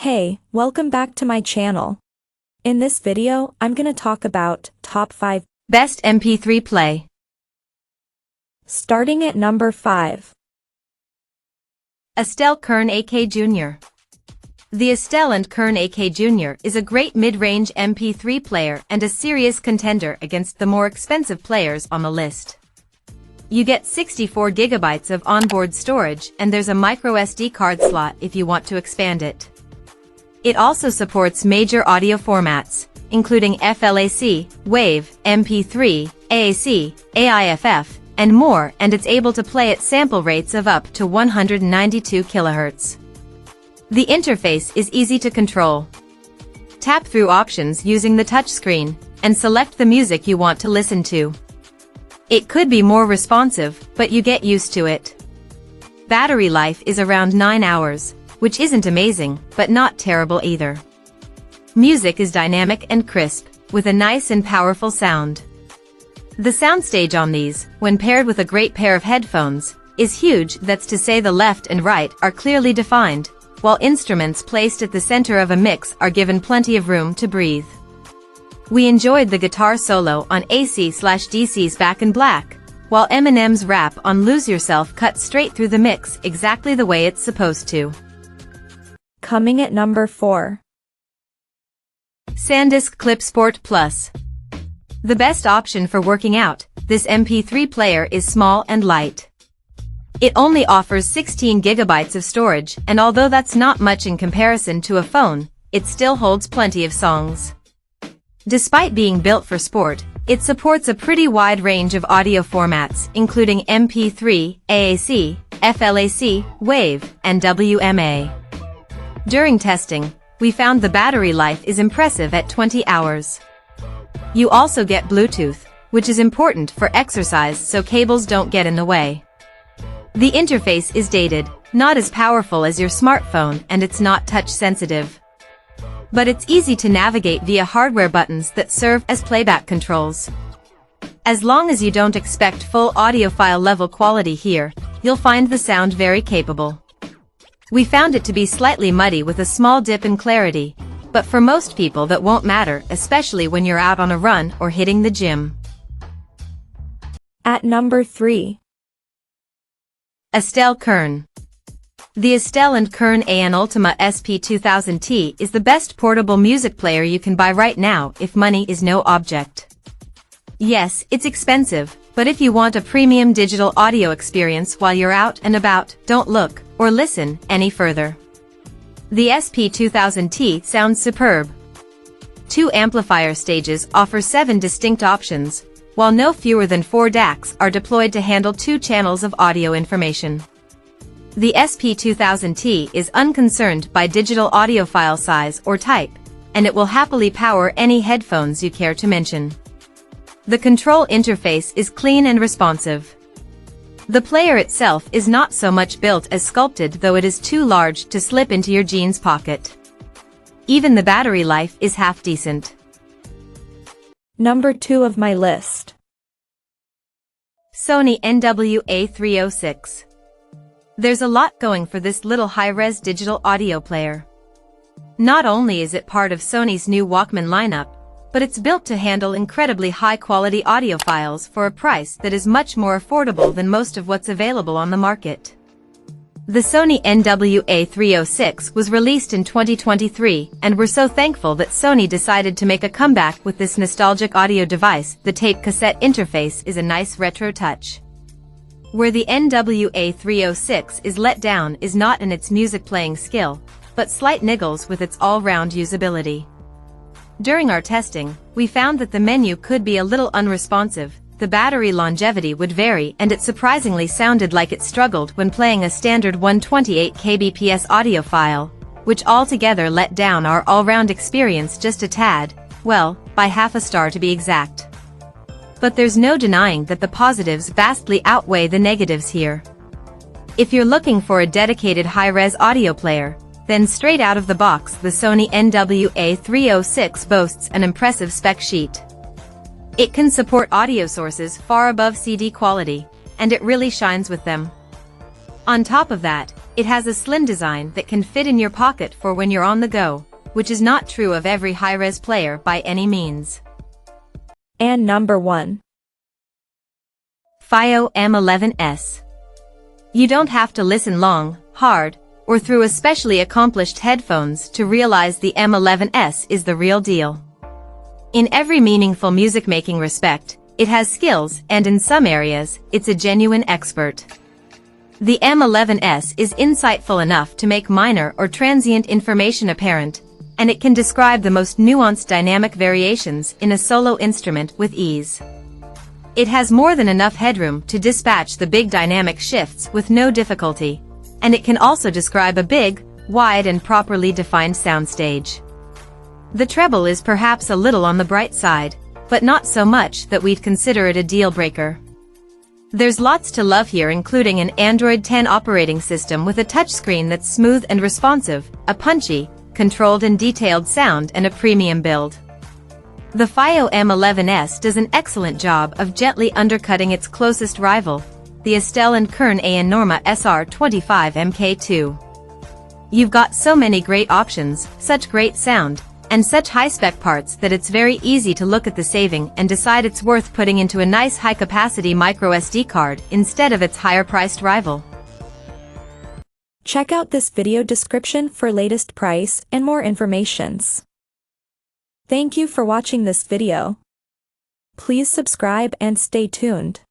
Hey, welcome back to my channel. In this video, I'm gonna talk about top 5 best MP3 Playe. Starting at number 5. Astell Kern AK Jr. The Astell and Kern AK Jr. is a great mid-range MP3 player and a serious contender against the more expensive players on the list. You get 64 GB of onboard storage and there's a micro SD card slot if you want to expand it. It also supports major audio formats, including FLAC, WAV, MP3, AAC, AIFF, and more, and it's able to play at sample rates of up to 192 kHz. The interface is easy to control. Tap through options using the touchscreen, and select the music you want to listen to. It could be more responsive, but you get used to it. Battery life is around 9 hours, which isn't amazing, but not terrible either. Music is dynamic and crisp, with a nice and powerful sound. The soundstage on these, when paired with a great pair of headphones, is huge. That's to say the left and right are clearly defined, while instruments placed at the center of a mix are given plenty of room to breathe. We enjoyed the guitar solo on AC/DC's Back in Black, while Eminem's rap on Lose Yourself cut straight through the mix exactly the way it's supposed to. Coming at number 4. SanDisk Clip Sport Plus. The best option for working out, this MP3 player is small and light. It only offers 16 GB of storage, and although that's not much in comparison to a phone, it still holds plenty of songs. Despite being built for sport, it supports a pretty wide range of audio formats, including MP3, AAC, FLAC, WAV, and WMA. During testing, we found the battery life is impressive at 20 hours. You also get Bluetooth, which is important for exercise so cables don't get in the way. The interface is dated, not as powerful as your smartphone, and it's not touch-sensitive. But it's easy to navigate via hardware buttons that serve as playback controls. As long as you don't expect full audiophile level quality here, you'll find the sound very capable. We found it to be slightly muddy with a small dip in clarity, but for most people that won't matter, especially when you're out on a run or hitting the gym. At number 3. Astell Kern. The Astell and Kern AN Ultima SP2000T is the best portable music player you can buy right now if money is no object. Yes, it's expensive, but if you want a premium digital audio experience while you're out and about, don't look, or listen, any further. The SP2000T sounds superb. 2 amplifier stages offer 7 distinct options, while no fewer than 4 DACs are deployed to handle 2 channels of audio information. The SP2000T is unconcerned by digital audio file size or type, and it will happily power any headphones you care to mention. The control interface is clean and responsive. The player itself is not so much built as sculpted, though it is too large to slip into your jeans pocket. Even the battery life is half decent. Number 2 of my list. Sony NWA306. There's a lot going for this little high-res digital audio player. Not only is it part of Sony's new Walkman lineup, but it's built to handle incredibly high-quality audio files for a price that is much more affordable than most of what's available on the market. The Sony NWA306 was released in 2023, and we're so thankful that Sony decided to make a comeback with this nostalgic audio device. The tape-cassette interface is a nice retro touch. Where the NWA306 is let down is not in its music playing skill, but slight niggles with its all-round usability. During our testing, we found that the menu could be a little unresponsive, the battery longevity would vary, and it surprisingly sounded like it struggled when playing a standard 128 kbps audio file, which altogether let down our all-round experience just a tad, well, by half a star to be exact. But there's no denying that the positives vastly outweigh the negatives here. If you're looking for a dedicated high-res audio player, then straight out of the box the Sony NWA306 boasts an impressive spec sheet. It can support audio sources far above CD quality, and it really shines with them. On top of that, It has a slim design that can fit in your pocket for when you're on the go, which is not true of every high-res player by any means. And number 1. Fiio M11S. You don't have to listen long, hard, or through especially accomplished headphones to realize the M11S is the real deal. In every meaningful music-making respect, it has skills, and in some areas, it's a genuine expert. The M11S is insightful enough to make minor or transient information apparent, and it can describe the most nuanced dynamic variations in a solo instrument with ease. It has more than enough headroom to dispatch the big dynamic shifts with no difficulty, and it can also describe a big, wide and properly defined soundstage. The treble is perhaps a little on the bright side, but not so much that we'd consider it a deal-breaker. There's lots to love here, including an Android 10 operating system with a touchscreen that's smooth and responsive, a punchy, controlled and detailed sound, and a premium build. The Fiio M11S does an excellent job of gently undercutting its closest rival, the Astell and Kern Norma SR25 MK2. You've got so many great options, such great sound, and such high-spec parts that it's very easy to look at the saving and decide it's worth putting into a nice high-capacity microSD card instead of its higher-priced rival. Check out this video description for latest price and more informations. Thank you for watching this video. Please subscribe and stay tuned.